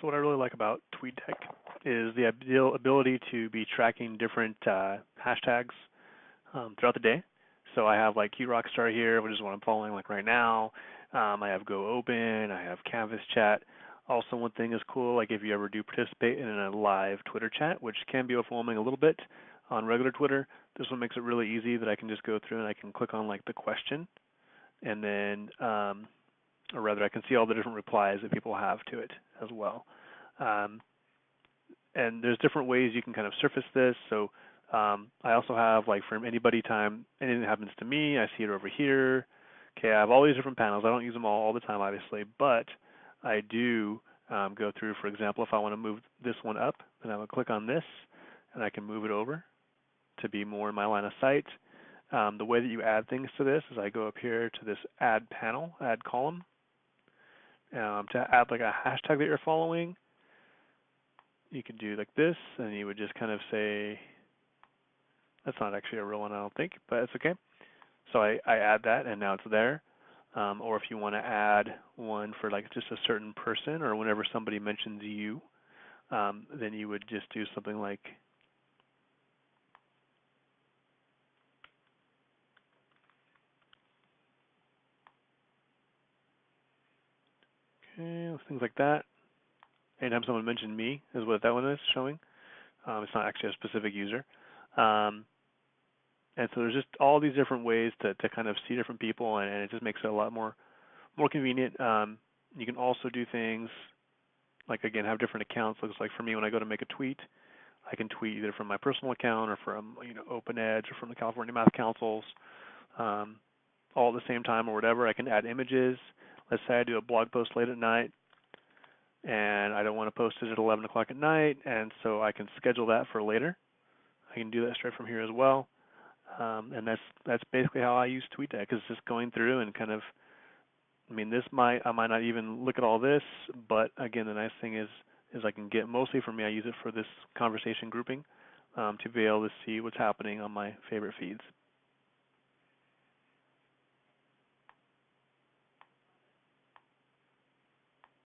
So what I really like about TweetDeck is the ability to be tracking different hashtags throughout the day. So I have like Cute Rockstar here, which is what I'm following like right now. I have Go Open, I have Canvas Chat. Also, one thing is cool, like if you ever do participate in a live Twitter chat, which can be overwhelming a little bit on regular Twitter, this one makes it really easy that I can just go through and I can click on like the question, and then, or rather, I can see all the different replies that people have to it as well. And there's different ways you can kind of surface this. So I also have like from anybody time, anything that happens to me, I see it over here. Okay, I have all these different panels. I don't use them all the time, obviously, but I do go through, for example, if I want to move this one up, then I would click on this, and I can move it over to be more in my line of sight. The way that you add things to this is I go up here to this add panel, add column, to add like a hashtag that you're following. You can do like this, and you would just kind of say, that's not actually a real one, I don't think, but it's okay. So I add that, and now it's there. Or if you want to add one for like just a certain person, or whenever somebody mentions you, then you would just do something like, okay, things like that. Anytime someone mentioned me is what that one is showing. It's not actually a specific user. And so there's just all these different ways to kind of see different people, and it just makes it a lot more convenient. You can also do things like, again, have different accounts. Looks like for me, when I go to make a tweet, I can tweet either from my personal account or from OpenEdge or from the California Math Councils, all at the same time or whatever. I can add images. Let's say I do a blog post late at night, and I don't want to post it at 11 o'clock at night, and so I can schedule that for later. I can do that straight from here as well. And that's basically how I use TweetDeck, is just going through and kind of, I mean, I might not even look at all this, but again, the nice thing is I can get, mostly for me, I use it for this conversation grouping, to be able to see what's happening on my favorite feeds.